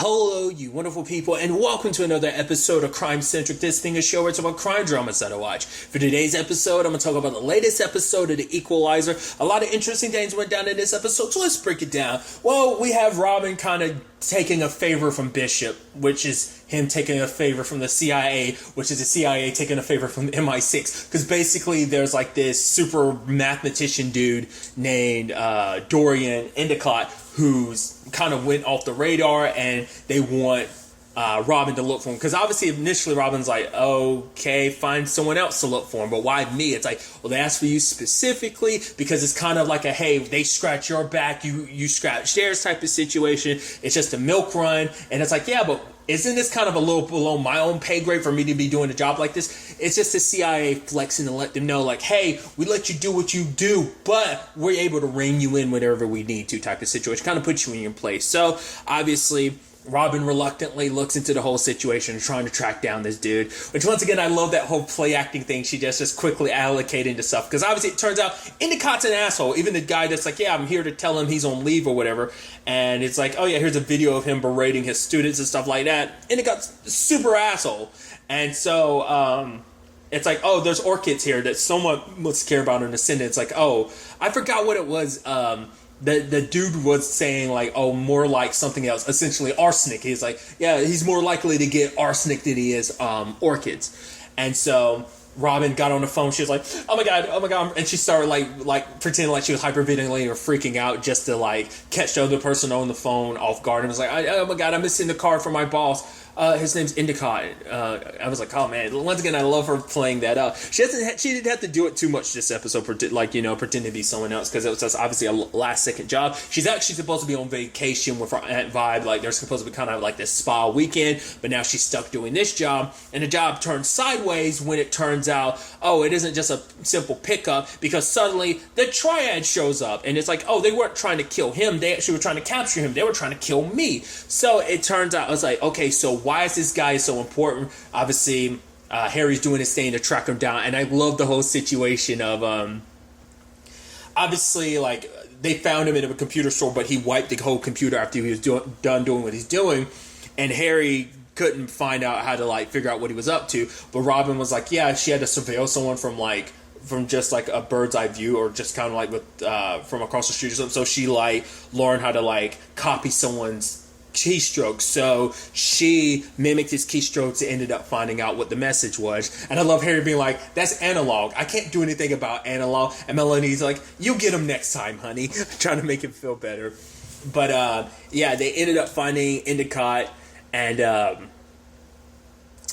Hello, you wonderful people, and welcome to another episode of Crime Centric. This thing is a show where it's about crime dramas that I watch. For today's episode, I'm going to talk about the latest episode of The Equalizer. A lot of interesting things went down in this episode, so let's break it down. Well, we have Robin kind of taking a favor from Bishop, which is him taking a favor from the CIA, which is the CIA taking a favor from MI6. Because basically, there's like this super mathematician dude named Dorian Endicott, who's kind of went off the radar, and they want Robin to look for him. Because obviously, initially, Robin's like, okay, find someone else to look for him. But why me? It's like, well, they asked for you specifically because it's kind of like a, hey, they scratch your back, you scratch theirs type of situation. It's just a milk run. And it's like, yeah, but isn't this kind of a little below my own pay grade for me to be doing a job like this? It's just the CIA flexing to let them know, like, hey, we let you do what you do, but we're able to rein you in whenever we need to type of situation. Kind of puts you in your place. So, obviously, Robin reluctantly looks into the whole situation, trying to track down this dude. Which, once again, I love that whole play acting thing she just quickly allocating to stuff. Because obviously, it turns out Endicott's an asshole. Even the guy that's like, yeah, I'm here to tell him he's on leave or whatever. And it's like, oh yeah, here's a video of him berating his students and stuff like that. Endicott's super asshole. And so, it's like, oh, there's orchids here that someone must care about in the Senate. It's like, oh, I forgot what it was. The dude was saying, like, oh, more like something else, essentially arsenic. He's like, yeah, he's more likely to get arsenic than he is orchids. And so Robin got on the phone. She was like, oh my god. And she started like pretending like she was hyperventilating or freaking out just to like catch the other person on the phone off guard. And was like, oh my god, I'm missing the card from my boss. His name's Endicott. I was like, oh man, once again, I love her playing that up. She didn't have to do it too much this episode, pretend to be someone else, because it was just obviously a last second job. She's actually supposed to be on vacation with her Aunt Vibe. Like, they're supposed to be kind of like this spa weekend, but now she's stuck doing this job, and the job turns sideways when it turns out, oh, it isn't just a simple pickup, because suddenly the Triad shows up, and it's like, oh, they weren't trying to kill him, they actually were trying to capture him, they were trying to kill me. So it turns out, I was like, okay, so why is this guy so important? Obviously, Harry's doing his thing to track him down, and I love the whole situation of, obviously, like, they found him in a computer store, but he wiped the whole computer after he was done doing what he's doing, and Harry couldn't find out how to, like, figure out what he was up to, but Robin was like, yeah, she had to surveil someone from just like a bird's eye view, or just kind of like with from across the street or something, so she, like, learned how to, like, copy someone's keystrokes. So she mimicked his keystrokes and ended up finding out what the message was. And I love Harry being like, that's analog, I can't do anything about analog. And Melanie's like, you'll get him next time, honey. Trying to make him feel better. But yeah, they ended up finding Endicott, and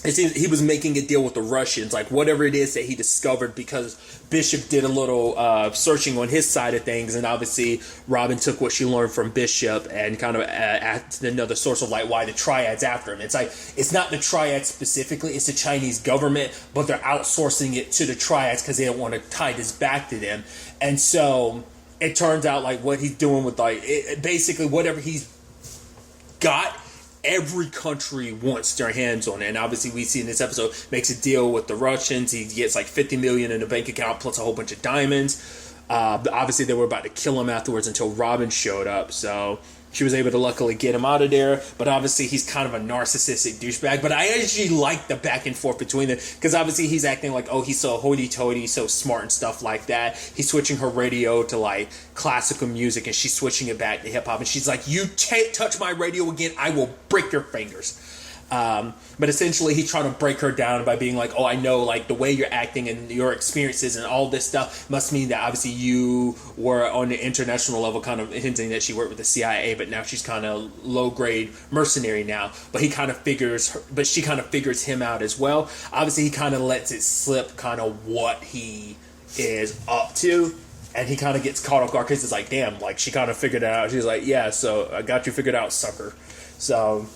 it seems he was making a deal with the Russians, like whatever it is that he discovered, because Bishop did a little searching on his side of things, and obviously Robin took what she learned from Bishop and kind of acted another source of like why the Triad's after him. It's like, it's not the Triad specifically, it's the Chinese government, but they're outsourcing it to the Triads because they don't want to tie this back to them. And so it turns out like what he's doing with like basically whatever he's got, every country wants their hands on it. And obviously we see in this episode, makes a deal with the Russians. He gets like $50 million in a bank account plus a whole bunch of diamonds. Obviously they were about to kill him afterwards until Robin showed up, so she was able to luckily get him out of there. But obviously he's kind of a narcissistic douchebag. But I actually like the back and forth between them, because obviously he's acting like, oh, he's so hoity-toity, so smart and stuff like that. He's switching her radio to like classical music, and she's switching it back to hip-hop, and she's like, you touch my radio again, I will break your fingers. But essentially he's trying to break her down by being like, oh, I know, like, the way you're acting and your experiences and all this stuff must mean that obviously you were on the international level, kind of hinting that she worked with the CIA, but now she's kind of low-grade mercenary now. But she kind of figures him out as well. Obviously he kind of lets it slip kind of what he is up to, and he kind of gets caught off guard because it's like, damn, like, she kind of figured it out. She's like, yeah, so I got you figured out, sucker. So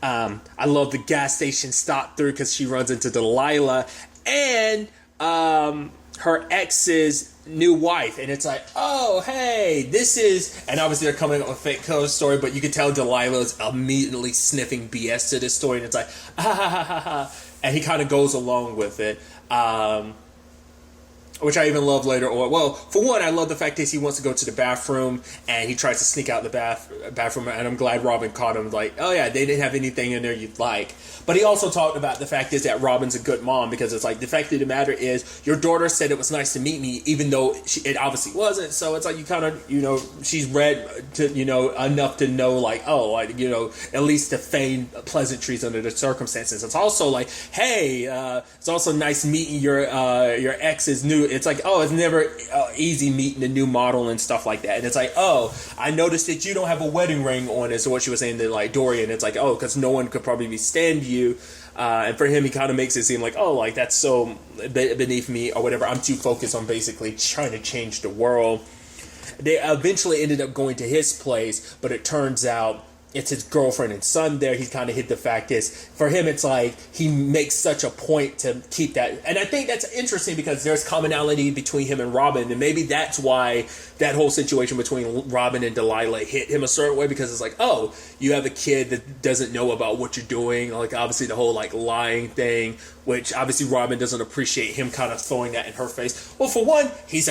I love the gas station stop through, because she runs into Delilah and her ex's new wife, and it's like, oh, hey, this is, and obviously they're coming up with a fake cover story, but you can tell Delilah's immediately sniffing BS to this story, and it's like, ha ha ha ha ha, and he kind of goes along with it. which I even love later on. Well, for one, I love the fact that he wants to go to the bathroom and he tries to sneak out the bathroom, and I'm glad Robin caught him. Like, oh yeah, they didn't have anything in there you'd like. But he also talked about the fact is that Robin's a good mom, because it's like, the fact of the matter is your daughter said it was nice to meet me, even though it obviously wasn't. So it's like, you kind of, she's read to, enough to know, like, oh, like, at least to feign pleasantries under the circumstances. It's also like, hey, it's also nice meeting your ex's new. It's like, oh, it's never easy meeting a new model and stuff like that. And it's like, oh, I noticed that you don't have a wedding ring on, is what she was saying to like Dorian. It's like, oh, because no one could probably stand you. And for him, he kind of makes it seem like, oh, like that's so beneath me or whatever. I'm too focused on basically trying to change the world. They eventually ended up going to his place, but it turns out it's his girlfriend and son there. He's kind of hit the fact is, for him, it's like he makes such a point to keep that. And I think that's interesting because there's commonality between him and Robin. And maybe that's why that whole situation between Robin and Delilah hit him a certain way, because it's like, oh, you have a kid that doesn't know about what you're doing. Like, obviously the whole like lying thing, which obviously Robin doesn't appreciate him kind of throwing that in her face. Well, for one, he's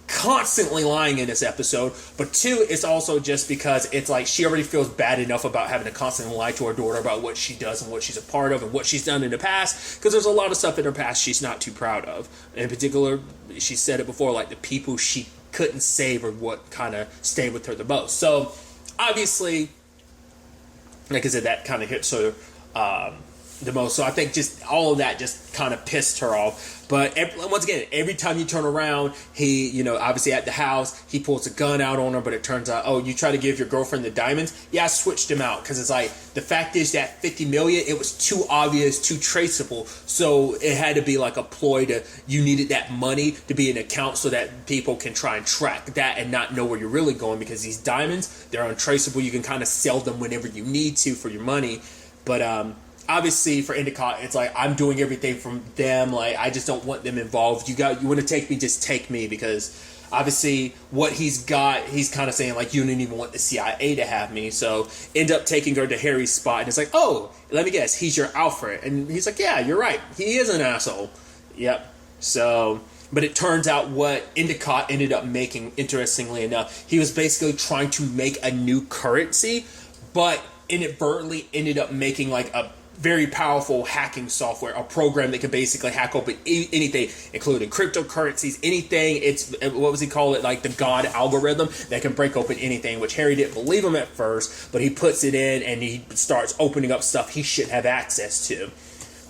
constantly lying in this episode, but two, it's also just because it's like she already feels bad enough about having to constantly lie to her daughter about what she does and what she's a part of and what she's done in the past, because there's a lot of stuff in her past she's not too proud of. In particular, she said it before, like the people she couldn't save are what kind of stayed with her the most. So obviously, like I said, that kind of hits her the most. So I think just all of that just kind of pissed her off. But once again, every time you turn around, he, obviously at the house, he pulls a gun out on her, but it turns out, oh, you try to give your girlfriend the diamonds? Yeah, I switched them out, because it's like, the fact is that 50 million, it was too obvious, too traceable, so it had to be like a ploy to, you needed that money to be an account so that people can try and track that and not know where you're really going, because these diamonds, they're untraceable, you can kind of sell them whenever you need to for your money. But obviously for Endicott, it's like, I'm doing everything from them. Like, I just don't want them involved. You want to take me, just take me, because obviously what he's got, he's kind of saying like, you didn't even want the CIA to have me. So end up taking her to Harry's spot, and it's like, oh, let me guess, he's your Alfred. And he's like, yeah, you're right. He is an asshole. Yep. So, but it turns out what Endicott ended up making, interestingly enough, he was basically trying to make a new currency, but inadvertently ended up making like a very powerful hacking software, a program that can basically hack open anything, including cryptocurrencies, anything. It's, what was he call it, like the God algorithm that can break open anything, which Harry didn't believe him at first, but he puts it in and he starts opening up stuff he shouldn't have access to.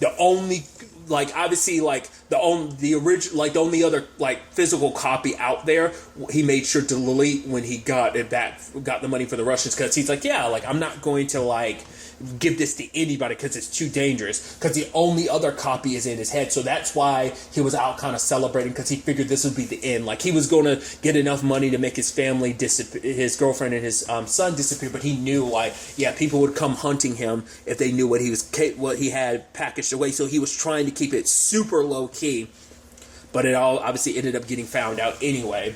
The only, like, obviously, like, the only other, like, physical copy out there, he made sure to delete when he got it back, got the money for the Russians, because he's like, yeah, like, I'm not going to, like, give this to anybody because it's too dangerous, because the only other copy is in his head. So that's why he was out kind of celebrating, because he figured this would be the end. Like, he was going to get enough money to make his family disappear, his girlfriend and his son disappear, but he knew, like, yeah, people would come hunting him if they knew what he had packaged away. So he was trying to keep it super low key, but it all obviously ended up getting found out anyway.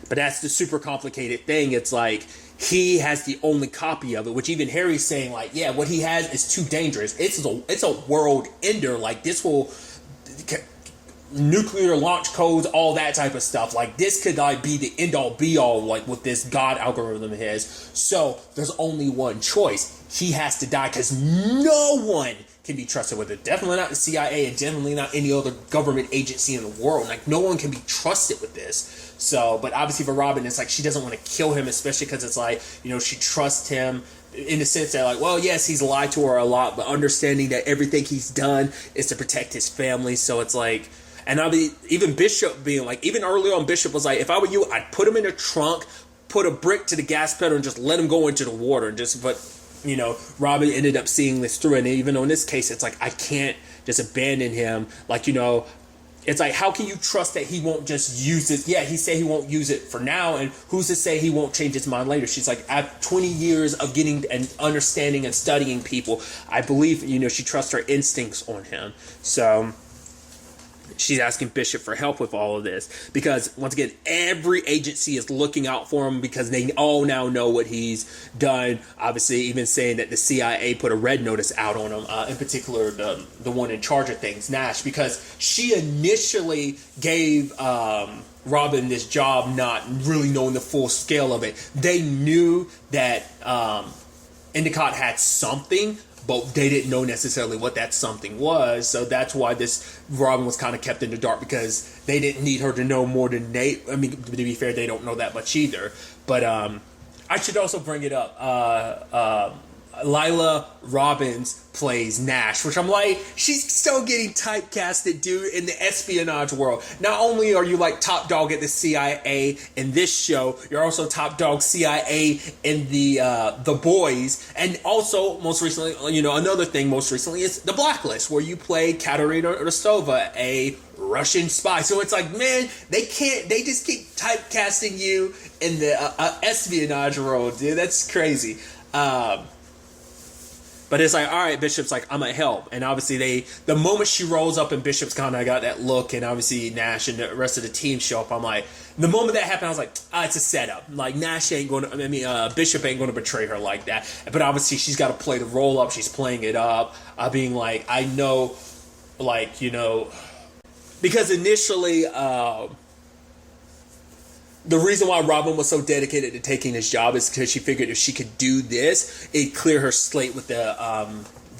But that's the super complicated thing. It's like, he has the only copy of it, which even Harry's saying, like, yeah, what he has is too dangerous. It's a world ender. Like, this will, nuclear launch codes, all that type of stuff. Like, this could, like, be the end all be all, like, with this God algorithm of his. So there's only one choice. He has to die, because no one can be trusted with it. Definitely not the CIA, and definitely not any other government agency in the world. Like, no one can be trusted with this. So, but obviously for Robin, it's like she doesn't want to kill him, especially because it's like, she trusts him in the sense that, like, well, yes, he's lied to her a lot, but understanding that everything he's done is to protect his family. So it's like, and even Bishop being like, even early on, Bishop was like, if I were you, I'd put him in a trunk, put a brick to the gas pedal, and just let him go into the water. And just, but, Robin ended up seeing this through. And even though in this case, it's like, I can't just abandon him. Like, it's like, how can you trust that he won't just use it? Yeah, he said he won't use it for now, and who's to say he won't change his mind later? She's like, after 20 years of getting and understanding and studying people, I believe, she trusts her instincts on him. So, she's asking Bishop for help with all of this because, once again, every agency is looking out for him because they all now know what he's done. Obviously, even saying that the CIA put a red notice out on him, in particular the one in charge of things, Nash, because she initially gave Robin this job not really knowing the full scale of it. They knew that Endicott had something, but they didn't know necessarily what that something was. So that's why this Robin was kind of kept in the dark, because they didn't need her to know more than they. I mean, to be fair, they don't know that much either. But I should also bring it up. Lila Robbins plays Nash, which I'm like, she's still getting typecasted, dude, in the espionage world. Not only are you like top dog at the CIA in this show, you're also top dog CIA in the Boys, and also most recently, another thing most recently is The Blacklist, where you play Katerina Rostova, a Russian spy. So it's like, man, they just keep typecasting you in the espionage world, dude. That's crazy. But it's like, all right, Bishop's like, I'm going to help. And obviously the moment she rolls up and Bishop's kind of got that look, and obviously Nash and the rest of the team show up, I'm like, the moment that happened, I was like, it's a setup. Like, Nash ain't going to, Bishop ain't going to betray her like that. But obviously she's got to play the roll up. She's playing it up. Being like, I know, like, because initially, the reason why Robin was so dedicated to taking this job is because she figured if she could do this, it'd clear her slate with the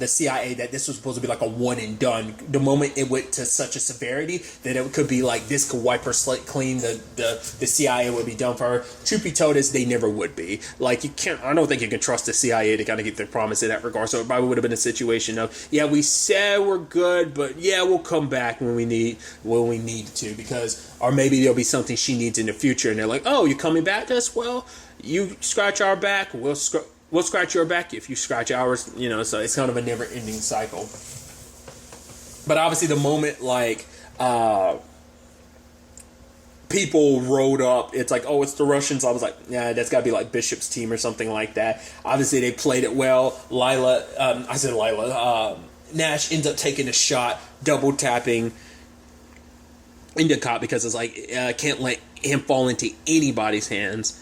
CIA, that this was supposed to be like a one and done. The moment it went to such a severity that it could be like this could wipe her slate clean, the CIA would be done for her. Truth be told, they never would be. Like, I don't think you can trust the CIA to kind of keep their promise in that regard. So it probably would have been a situation of, yeah, we said we're good, but yeah, we'll come back when we need to, because, or maybe there'll be something she needs in the future, and they're like, oh, you're coming back? As well, you scratch our back, we'll scratch your back if you scratch ours, so it's kind of a never-ending cycle. But obviously the moment, like, people rode up, it's like, oh, it's the Russians. I was like, yeah, that's got to be like Bishop's team or something like that. Obviously they played it well. Nash ends up taking a shot, double tapping Endicott, because it's like, can't let him fall into anybody's hands.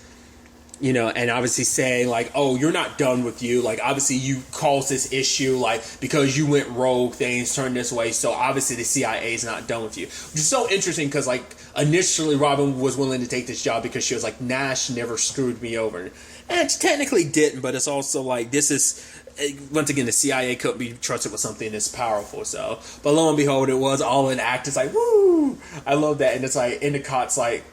And obviously saying like, oh, you're not done with you. Like, obviously you caused this issue, like, because you went rogue, things turned this way. So obviously the CIA is not done with you. Which is so interesting, because like initially Robin was willing to take this job because she was like, Nash never screwed me over. And she technically didn't, but it's also like, this is, once again, the CIA couldn't be trusted with something this powerful. So, but lo and behold, it was all an act. It's like, woo! I love that. And it's like, Endicott's like,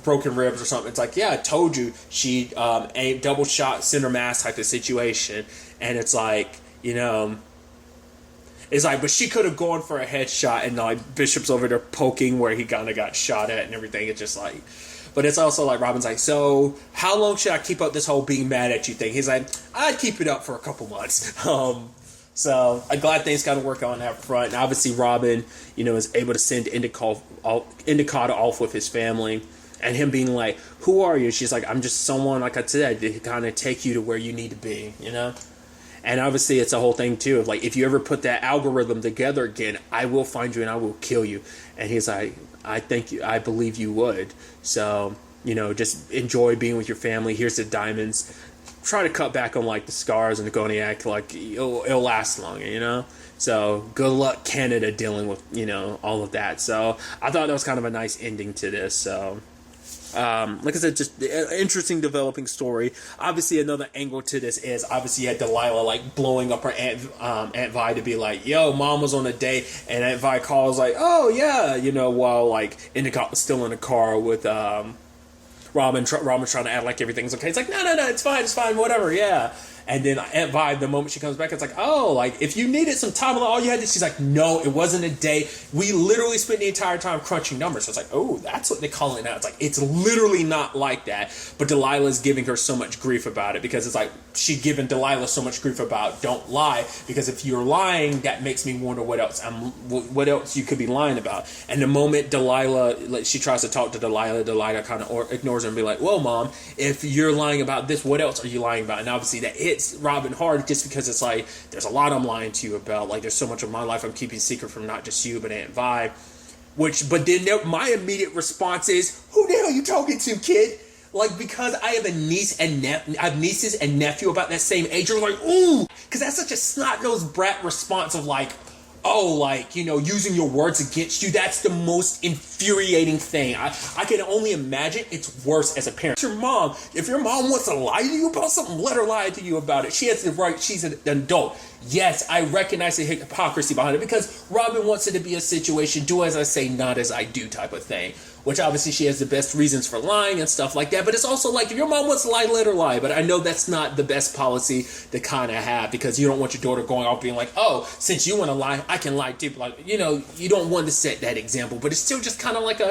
broken ribs or something. It's like, yeah, I told you, she aimed double shot center mass type of situation. And it's like, it's like, but she could have gone for a headshot, and like Bishop's over there poking where he kind of got shot at and everything. It's just like, but it's also like, Robin's like, so how long should I keep up this whole being mad at you thing? He's like, I'd keep it up for a couple months. So I'm glad things got to work on that front. And obviously Robin, is able to send Endicott off with his family, and him being like, who are you? She's like, I'm just someone, like I said, to kind of take you to where you need to be, And obviously it's a whole thing too of like, if you ever put that algorithm together again, I will find you and I will kill you. And he's like, I believe you would. So, just enjoy being with your family. Here's the diamonds. Try to cut back on like the scars and the cognac, like it'll last longer, So good luck, Canada, dealing with all of that. So I thought that was kind of a nice ending to this. So like I said, just an interesting developing story. Obviously another angle to this is obviously you had Delilah like blowing up her Aunt Vi to be like, yo, mom was on a date, and Aunt Vi calls like, oh yeah, while like Endicott was still in the car with Robin trying to act like everything's okay. It's like, no, it's fine, whatever, yeah. And then Aunt Vi, the moment she comes back, it's like, oh, like, if you needed some time, all you had to, she's like, no, it wasn't a day. We literally spent the entire time crunching numbers. So it's like, oh, that's what they call it now. It's like, it's literally not like that. But Delilah's giving her so much grief about it, because it's like, she'd given Delilah so much grief about don't lie, because if you're lying, that makes me wonder what else you could be lying about. And the moment Delilah, she tries to talk to Delilah kind of ignores her and be like, well, mom, if you're lying about this, what else are you lying about? And obviously that hits Robin hard, just because it's like, there's a lot I'm lying to you about. Like, there's so much of my life I'm keeping secret from not just you, but Aunt Vi. But then my immediate response is, who the hell are you talking to, kid? Like, because I have I have nieces and nephew about that same age. You're like, ooh, because that's such a snot-nosed brat response of like, oh, like, using your words against you. That's the most infuriating thing. I can only imagine it's worse as a parent. Your mom, if your mom wants to lie to you about something, let her lie to you about it. She has the right. She's an adult. Yes, I recognize the hypocrisy behind it because Robin wants it to be a situation, do as I say, not as I do type of thing. Which obviously she has the best reasons for lying and stuff like that. But it's also like, if your mom wants to lie, let her lie. But I know that's not the best policy to kind of have, because you don't want your daughter going off being like, oh, since you want to lie, I can lie too. Like, you don't want to set that example. But it's still just kind of like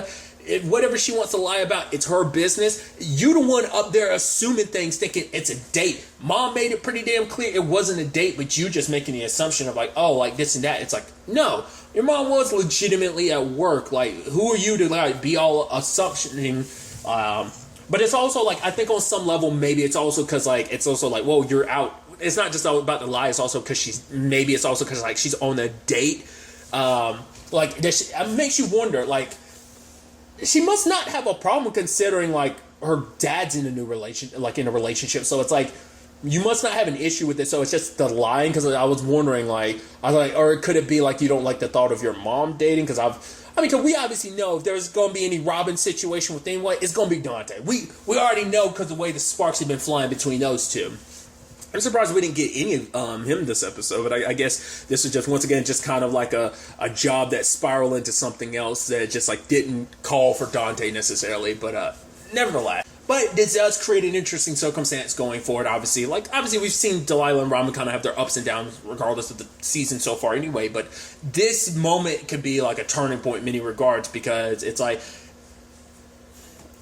whatever she wants to lie about, it's her business. You the one up there assuming things, thinking it's a date. Mom made it pretty damn clear it wasn't a date, but you just making the assumption of like, oh, like this and that. It's like, no. Your mom was legitimately at work. Like, who are you to like be all assumptioning? But it's also like, I think on some level, maybe it's also because like, it's also like, whoa, you're out. It's not just all about the lie. It's also because she's like she's on a date. Like, it makes you wonder, like, she must not have a problem considering like her dad's in a relationship. So it's like, you must not have an issue with it, so it's just the lying. Because I was wondering, or could it be like you don't like the thought of your mom dating? Because because we obviously know if there's going to be any Robin situation with anyone, it's going to be Dante. We already know because the way the sparks have been flying between those two. I'm surprised we didn't get any of him this episode, but I guess this is just, once again, just kind of like a job that spiraled into something else that just like didn't call for Dante necessarily, but nevertheless. But this does create an interesting circumstance going forward, obviously. Obviously, we've seen Delilah and Robin kind of have their ups and downs regardless of the season so far anyway, but this moment could be like a turning point in many regards, because it's like,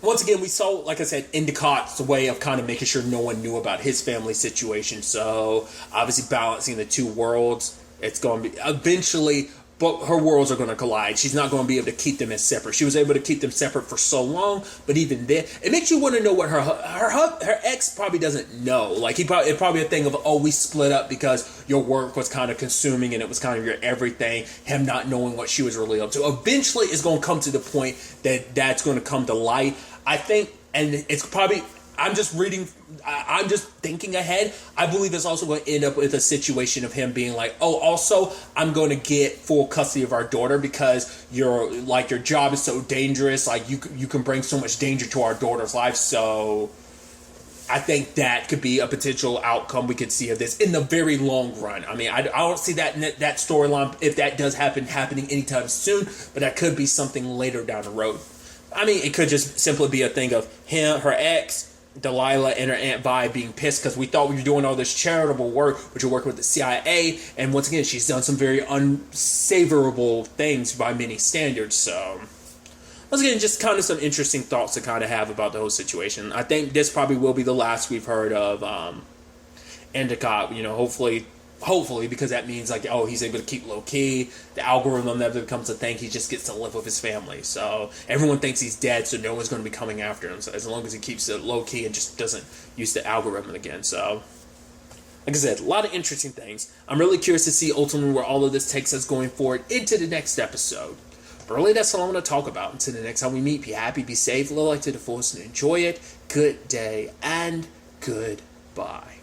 once again, we saw, like I said, Endicott's way of kind of making sure no one knew about his family situation. So, obviously, balancing the two worlds, it's going to be eventually, but her worlds are going to collide. She's not going to be able to keep them as separate. She was able to keep them separate for so long, but even then, it makes you want to know what her ex probably doesn't know. Like, it's probably a thing of, oh, we split up because your work was kind of consuming and it was kind of your everything. Him not knowing what she was really up to. Eventually, it's going to come to the point that that's going to come to light. I think, and it's probably, I'm just thinking ahead. I believe it's also going to end up with a situation of him being like, oh, also, I'm going to get full custody of our daughter because your job is so dangerous. Like, you can bring so much danger to our daughter's life. So I think that could be a potential outcome we could see of this in the very long run. I mean, I don't see that storyline, if that does happen, happening anytime soon, but that could be something later down the road. I mean, it could just simply be a thing of her ex, Delilah, and her Aunt Vi being pissed because we thought we were doing all this charitable work, but you're working with the CIA, and once again, she's done some very unsavorable things by many standards. So, once again, just kind of some interesting thoughts to kind of have about the whole situation. I think this probably will be the last we've heard of Endicott. Hopefully, because that means like, oh, he's able to keep low key. The algorithm never becomes a thing. He just gets to live with his family. So everyone thinks he's dead, so no one's going to be coming after him. So as long as he keeps it low key and just doesn't use the algorithm again. So, like I said, a lot of interesting things. I'm really curious to see ultimately where all of this takes us going forward into the next episode. But really, that's all I'm going to talk about. Until the next time we meet, be happy, be safe, live life to the fullest, and enjoy it. Good day and goodbye.